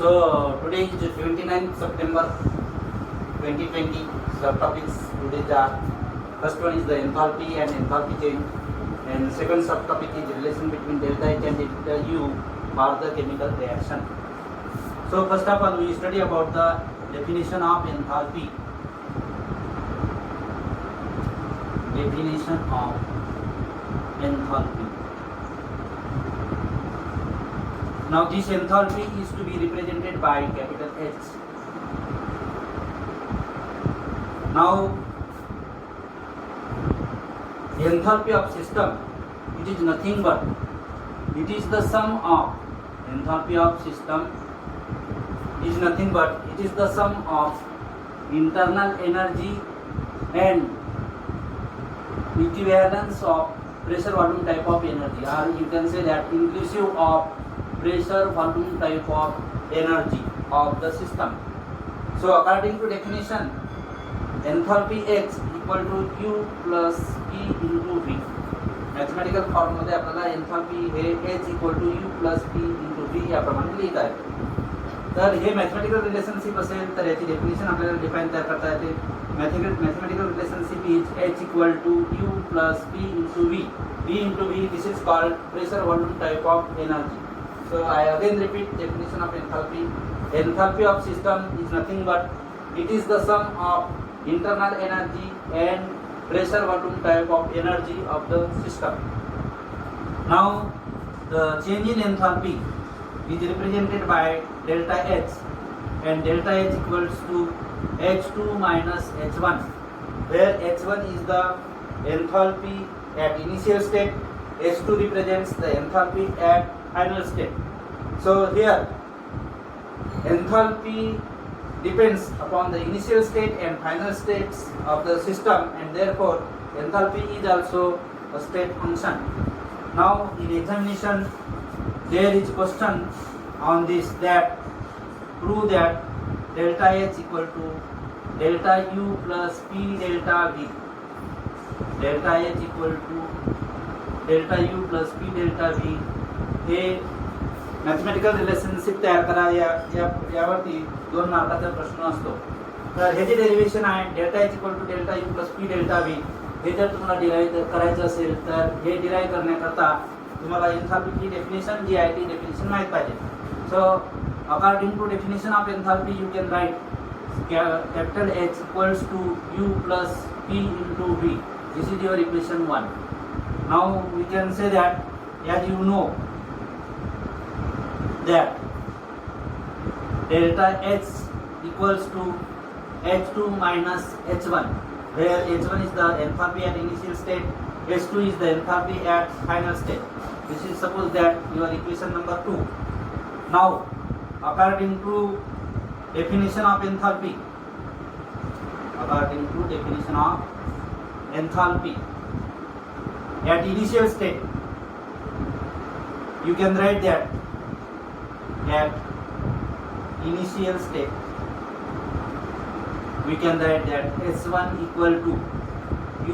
So today is 29th September 2020. Subtopics today are first one is the enthalpy and enthalpy change, and second subtopic is relation between delta H and delta U for the chemical reaction. So first of all, we study about the definition of enthalpy. Definition of enthalpy. Now this enthalpy is to be represented by capital H. Now the enthalpy of system, it is nothing but it is the sum of enthalpy of system is nothing but it is the sum of internal energy and equivalence of pressure volume type of energy, or you can say that inclusive of pressure volume type of energy of the system. So according to definition, enthalpy H equal to U plus P into V. Mathematical form मध्ये आपल्याला enthalpy हे H equal to U plus P into V याप्रमाणे लिहिता येते. तर हे mathematical relationship असेल तर याची डेफिनेशन आपल्याला डिफाइन तयार करता येते. Mathematical relationship is H equal to U plus P into V. V into V, this is called pressure volume type of energy. So I again repeat definition of enthalpy. Enthalpy of system is nothing but it is the sum of internal energy and pressure volume type of energy of the system. Now the change in enthalpy is represented by delta H, and delta H equals to H2 minus H1, where H1 is the enthalpy at initial state, H2 represents the enthalpy at final state. So here enthalpy depends upon the initial state and final states of the system, and therefore enthalpy is also a state function. Now in examination there is question on this, that prove that delta H equal to delta U plus P delta V. Delta H equal to delta U plus P delta V हे mathematical relationship तयार करा. यावरती 2 मार्काचा प्रश्न असतो. तर हे जे derivation आहे delta H equal to delta U plus P delta V, हे जर तुम्हाला डिराईव्ह करायचं असेल तर हे डिराईव्ह करण्याकरता तुम्हाला एन्थाल्पीची डेफिनेशन जी आहे ती डेफिनेशन माहीत पाहिजे. So according to definition of enthalpy you can write capital H equals to U plus P into V. This is your equation 1. Now we can say that, as you know, that delta H equals to H2 minus H1, where H1 is the enthalpy at initial state, H2 is the enthalpy at final state. This is suppose that your equation number 2. Now according to definition of enthalpy, according to definition of enthalpy at initial state, you can write that at initial state we can write that S1 equal to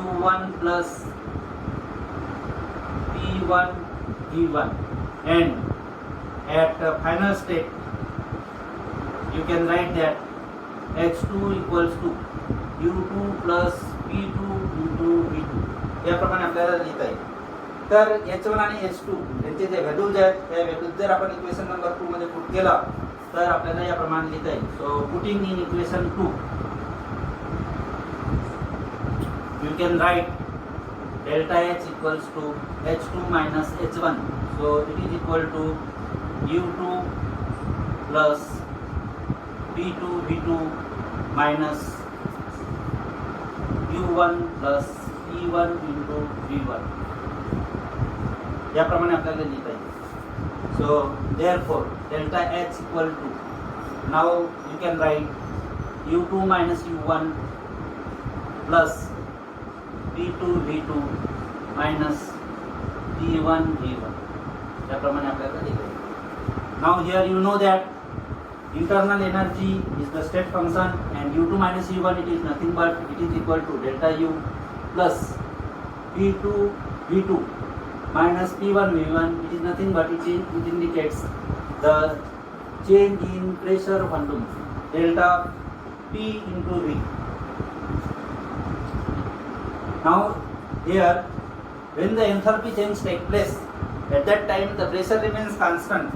U1 plus P1 V1, and at final state you can write that H2 equals to U2 plus P2 into V2. याप्रमाणे आपल्याला लिहिता येईल. तर H1 आणि H2 यांचे जे values आहेत त्या व्हॅल्यूज जर आपण इक्वेशन नंबर 2 मध्ये पुट केला तर आपल्याला याप्रमाणे लिहिता येईल. So putting in equation 2 you can write delta H equals to H2 minus H1. So it is equal to U2 plus P2 V2 minus U1 plus P1 into V1. याप्रमाणे आपल्याला लिहिता येईल. So therefore delta H equal to Now you can write U2 minus U1 plus P2 V2 minus P1 V1. त्याप्रमाणे आपल्याला दिले. Now here you know that internal energy is the state function and U2 minus U1 it is nothing but it is equal to delta U plus P2 V2 minus P1 V1. It is nothing but it indicates the change in pressure volume delta P into V. Now here when the enthalpy change takes place, at that time the pressure remains constant.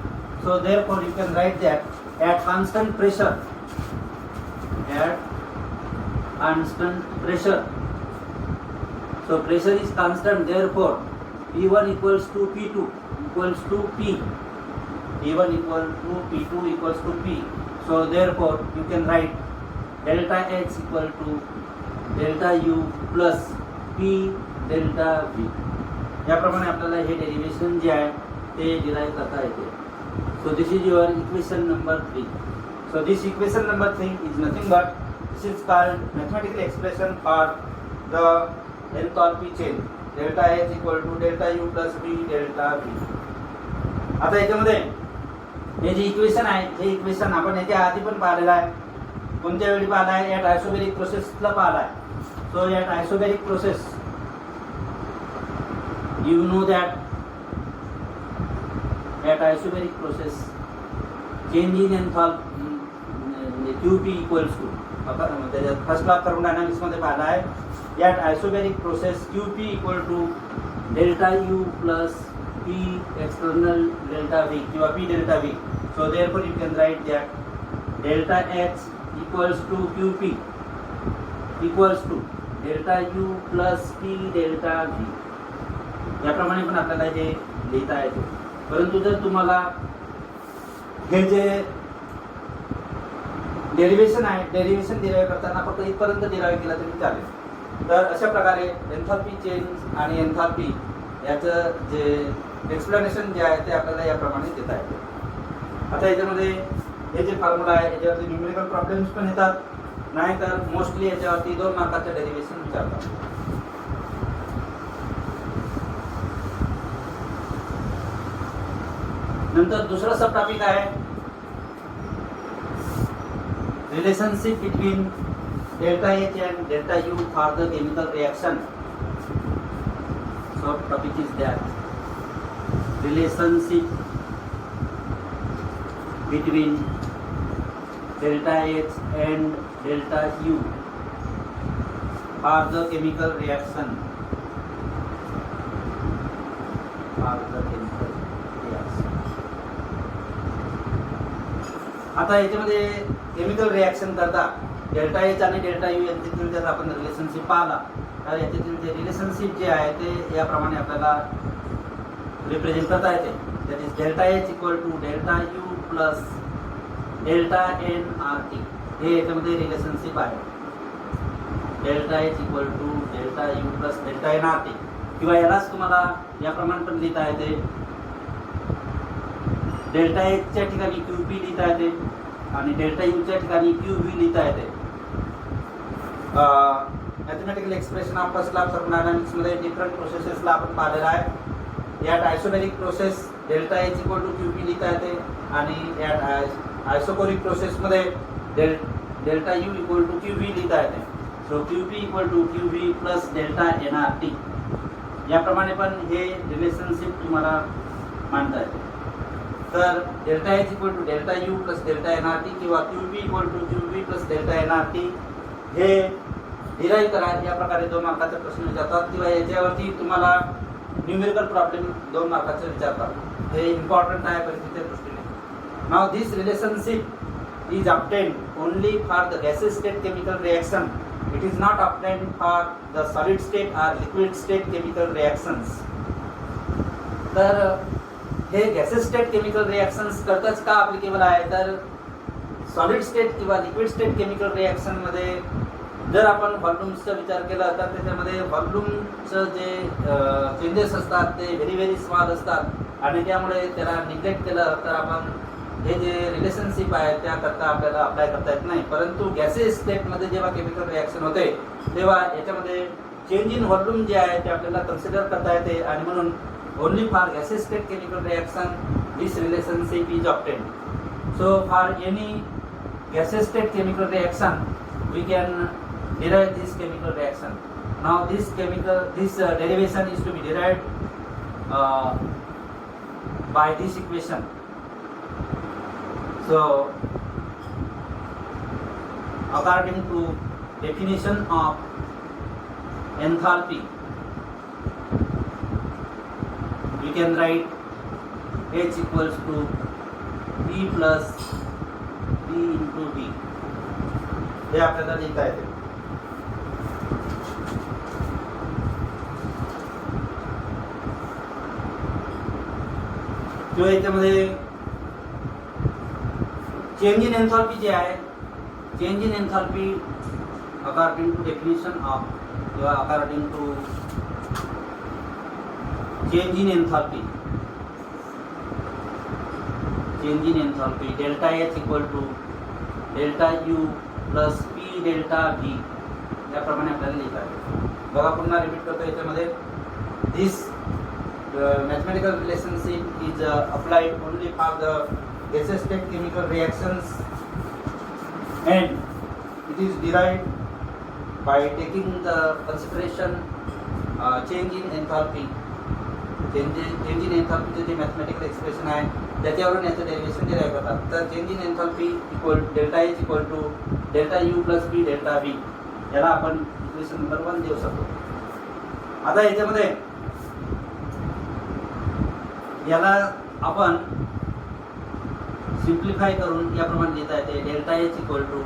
So therefore you can write that at constant pressure, so pressure is constant, therefore P1 equals to P2 equals to P, P1 equal to P2 equals to P. So therefore you can write delta H equal to delta U plus P delta V. याप्रमाणे आपल्याला हे derivation जे आहे ते derive करता येते. So this is your equation number 3. So this equation number 3 is nothing but this is called mathematical expression for the enthalpy change delta H equal to delta U plus P delta V. आता याच्यामध्ये हे जे equation आहे हे equation आपण याच्या आधी पण पाहिलेलं आहे. कोणत्या वेळी पाहिलं आहे? या आयसोबॅरिक प्रोसेसला पाहिलं आहे. So या isobaric process you know that at isobaric process change in enthalpy QP equals to first class thermodynamics मध्ये पाहिलं आहे. यात isobaric process QP equal to delta U plus P external delta V किंवा P delta V. So therefore you can write that delta H equals to QP equals to delta U plus P delta V. याप्रमाणे पण आपल्याला हे लिहिता येते. परंतु जर तुम्हाला हे जे डेरिवेशन आहे डेरिवेशन डिराइव करताना फक्त इथपर्यंत डिराइव केला तरी चालेल. तर अशा प्रकारे एन्थाल्पी चेंज आणि एन्थाल्पी याचं जे एक्सप्लेनेशन जे आहे ते आपल्याला याप्रमाणे देता येते. आता याच्यामध्ये हे जे फॉर्म्युला आहे याच्यावरती न्यूमेरिकल प्रॉब्लेम्स पण येतात, नाहीतर मोस्टली याच्यावरती 2 मार्काचं डेरिवेशन विचारतात. नंतर दुसरा सब टॉपिक आहे relationship between delta H and delta U for the chemical reaction. So topic is that relationship between delta H and delta U for the chemical reaction. आता याच्यामध्ये केमिकल रिॲक्शन करता delta H आणि delta U यांच्यातील जर आपण relationship पाहिला तर याच्यातील जे रिलेशनशिप जे आहे ते याप्रमाणे आपल्याला रिप्रेझेंट करता येते. That is delta H equal to delta U plus delta nRT. हे याच्यामध्ये रिलेशनशिप आहे. Delta H equal to delta U plus delta nRT किंवा यालाच तुम्हाला याप्रमाणे पण लिहिता येते. डेल्टा H च्या ठिकाणी QP लिहिता येते आणि डेल्टा U च्या ठिकाणी QV लिहिता येते. Mathematical expression of first class thermodynamics मध्ये डिफरंट प्रोसेसेसला आपण पाहिलेला आहे. यात isobaric process delta H equal to QP लिहिता येते आणि यात आयसोकोरिक प्रोसेस मध्ये delta U equal to QV लिहिता येते. So QP equal to QV plus delta nRT याप्रमाणे पण हे रिलेशनशिप तुम्हाला मांडता येते. तर delta H equal to delta U plus delta nRT किंवा QP equal to QV plus delta nRT हे डिराइव करा. या प्रकारे 2 मार्काचे प्रश्न विचारतात किंवा याच्यावरती तुम्हाला न्यूमेरिकल प्रॉब्लेम 2 मार्काचे विचारतात. हे इम्पॉर्टंट आहे परीक्षेच्या दृष्टीने. Now this relationship is obtained only for the gases state chemical reaction. It is not obtained for the solid state और लिक्विड स्टेट केमिकल रिएक्शंस. तर हे गॅसेस स्टेट केमिकल रिॲक्शन्स करताच का ॲप्लिकेबल आहे? तर सॉलिड स्टेट किंवा liquid state chemical रिॲक्शनमध्ये जर आपण व्हॉल्यूम्सचा विचार केला तर त्याच्यामध्ये व्हॉल्यूमचं जे चेंजेस असतात ते व्हेरी स्मॉल असतात आणि त्यामुळे त्याला निग्लेक्ट केलं तर आपण हे जे रिलेशनशिप आहे त्याकरता आपल्याला अप्लाय करता येत नाही, परंतु गॅसेस स्टेटमध्ये जेव्हा केमिकल रिॲक्शन होते तेव्हा याच्यामध्ये चेंज इन व्हॉल्यूम जे आहे ते आपल्याला कन्सिडर करता येते, आणि म्हणून only for gases state chemical reaction this relationship is obtained. So for any gases state chemical reaction we can derive this chemical reaction. Now this derivation is to be derived by this equation. So according to definition of enthalpy, we can write H equals to E plus B into V. हे आपल्याला लिहिता येते. किंवा याच्यामध्ये change in enthalpy जे आहे, change in enthalpy according to definition of किंवा according to change in enthalpy, change in enthalpy delta H equal to delta U plus P delta V याप्रमाणे आपल्याला लिहिता येते. बघा पुन्हा रिपीट करतो. याच्यामध्ये दिस mathematical relationship is applied only for the gaseous state chemical reactions, and it is derived by taking the consideration change in enthalpy. change in enthalpy जे mathematical expression आहे त्याच्यावरून याचं डेरिव्हेशन डिराइव्ह करतात. तर change in enthalpy equal delta H equal to delta U plus B delta V, याला आपण equation number 1 देऊ शकतो. आता याच्यामध्ये याला आपण सिम्प्लिफाय करून याप्रमाणे लिहिता येते. Delta H equal to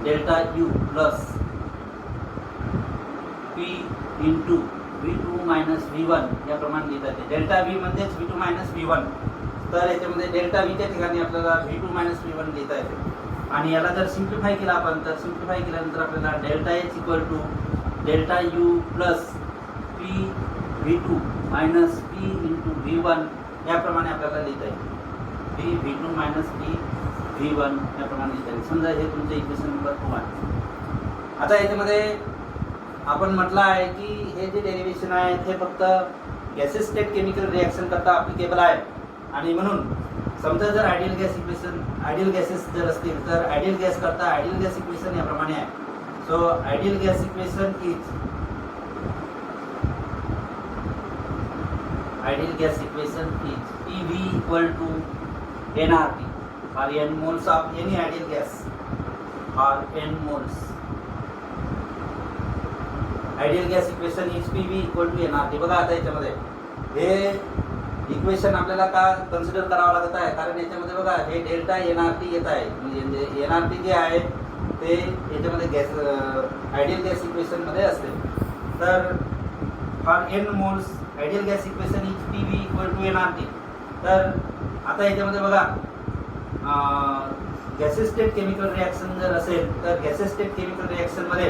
delta U plus P into V2 minus V1 याप्रमाणे लिहिता येते. डेल्टा व्ही म्हणजेच V2 मायनस V1. तर याच्यामध्ये डेल्टा व्हीच्या ठिकाणी आपल्याला V2 मायनस V1 लिहिता येते. आणि याला जर सिम्प्लिफाय केला आपण, तर सिम्प्लिफाय केल्यानंतर आपल्याला delta H equal to delta U plus P V2 minus P into V1 याप्रमाणे आपल्याला लिहिता येईल. V2 मायनस पी V1 याप्रमाणे लिहिता येईल. समजा हे तुमचे इक्वेशन नंबर 2 आहे. आता याच्यामध्ये आपण म्हटलं आहे की हे जे डेरिव्हेशन आहे ते फक्त गॅसेस स्टेट केमिकल रिॲक्शन करता अप्लिकेबल आहे, आणि म्हणून समजा जर ideal gas equation, ideal gases जर असतील तर आयडियल गॅस करता आयडियल गॅस इक्वेशन याप्रमाणे आहे. So ideal gas equation is ideal gas equation is PV equal to nRT or n moles of any ideal gas or n moles. Ideal gas equation is PV equal to nRT. बघा आता याच्यामध्ये हे equation आपल्याला का consider करावं लागत आहे, कारण याच्यामध्ये बघा हे डेल्टा nRT येत आहे. म्हणजे nRT जे आहे ते याच्यामध्ये गॅस आयडियल गॅस इक्वेशन मध्ये असते. तर for n moles ideal gas equation is PV equal to nRT. तर आता याच्यामध्ये बघा गॅसेस स्टेट केमिकल रिॲक्शन जर असेल तर गॅसेस स्टेट केमिकल रिॲक्शनमध्ये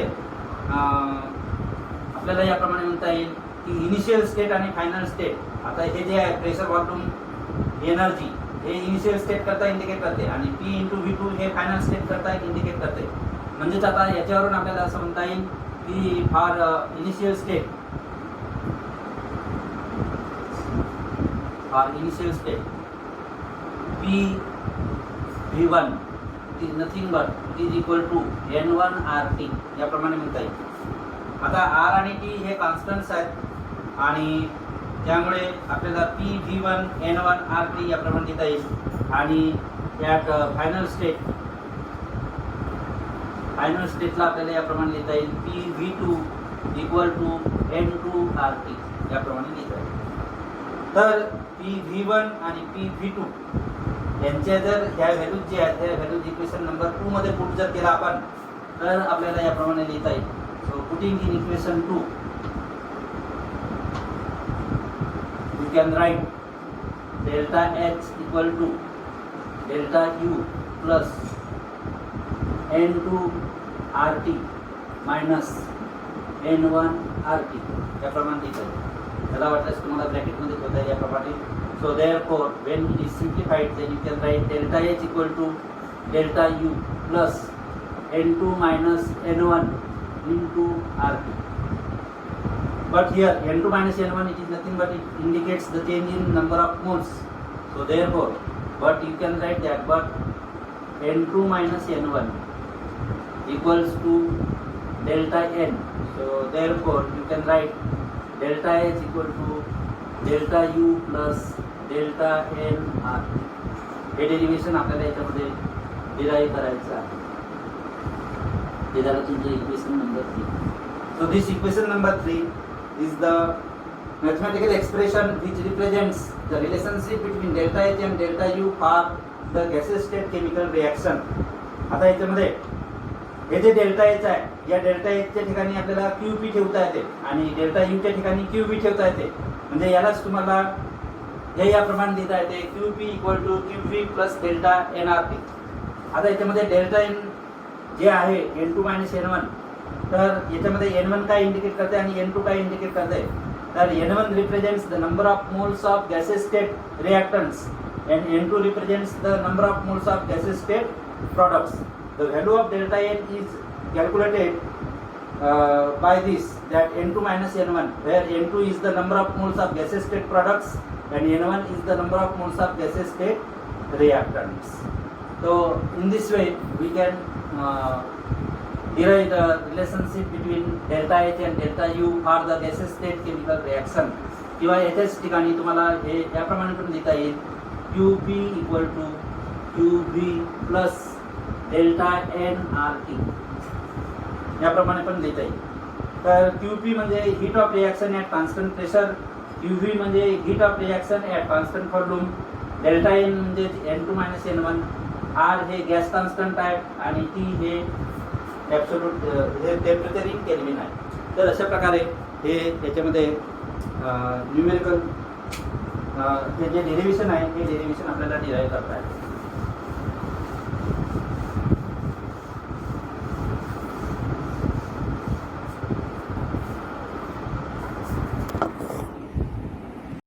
आपल्याला याप्रमाणे म्हणता येईल की इनिशियल स्टेट आणि फायनल स्टेट. आता हे जे आहे प्रेशर व्हॉल्यूम एनर्जी हे इनिशियल स्टेट करता इंडिकेट करते, आणि P इंटू V2 हे फायनल स्टेट करता इंडिकेट करते. म्हणजेच आता याच्यावरून आपल्याला असं म्हणता येईल की for initial state or initial state P V1 is nothing but is equal to N1 RT याप्रमाणे म्हणता येईल. आता R आणि T हे कॉन्स्टंट्स आहेत आणि त्यामुळे आपल्याला P V1 N1 RT याप्रमाणे लिहिता येईल. आणि यात फायनल स्टेटला आपल्याला याप्रमाणे लिहिता येईल P V2 equal to N2 RT याप्रमाणे लिहिता येईल. तर P V1 आणि P V2 यांच्या जर ह्या व्हॅल्यूज जे आहेत त्या व्हॅल्यूज इक्वेशन नंबर 2 मध्ये पुट जर केला आपण तर आपल्याला याप्रमाणे लिहिता येईल. So putting in equation 2 you can write delta H equal to delta U plus N2 RT minus N1 RT याप्रमाणे लिहिता येईल. त्याला वाटल्यास तुम्हाला ब्रॅकेटमध्ये ठेवता येईल याप्रमाणे So therefore, when it is simplified, then you can write delta H equal to delta U plus N2 minus N1 into RT. But here N2 minus N1, it is nothing but it indicates the change in number of moles. So therefore, but you can write that, but N2 minus N1 equals to delta N. So therefore, you can write delta H equal to delta U plus delta N R. हे derivation आपल्याला याच्यामध्ये derive करायचं आहे. हे झालं तुमचं equation number 3. So this equation number 3 is the mathematical expression which represents the relationship between delta H and delta U for the gaseous state chemical reaction. आता याच्यामध्ये हे जे डेल्टा एच आहे, या डेल्टा एचच्या ठिकाणी आपल्याला QP ठेवता येते आणि डेल्टा यूच्या ठिकाणी QV ठेवता येते. म्हणजे यालाच तुम्हाला हे याप्रमाणे लिहिता येते QP equal to QV plus delta NRT. आता याच्यामध्ये डेल्टा एन जे आहे N2 मायनस N1, तर याच्यामध्ये N1 काय इंडिकेट करते आणि N2 काय इंडिकेट करते. तर N1 represents the number of moles of gases state reactants and N2 represents the number of moles of gaseous state products. The value of delta N is calculated by this, that N2 minus N1, where N2 is the number of moles of gaseous state products and N1 is the number of moles of gaseous state reactants. So in this way we can derive the relationship between delta H and delta U for the gaseous state chemical reaction. किंवा याच्याच ठिकाणी तुम्हाला हे याप्रमाणे पण लिहिता येईल QP equal to QV plus delta NRT, याप्रमाणे पण लिहिता येईल. तर QP म्हणजे heat of reaction at constant pressure, QV म्हणजे heat of reaction at constant volume, delta N म्हणजे N2 मायनस N1, R हे गॅस कॉन्स्टंट आहे आणि T हे ॲब्सोल्यूट हे टेम्परेचर इन केल्विन आहे. तर अशा प्रकारे हे याच्यामध्ये न्यूमेरिकल हे जे डेरिव्हेशन आहे, हे डेरिव्हेशन आपल्याला डिराईव्ह करता येईल.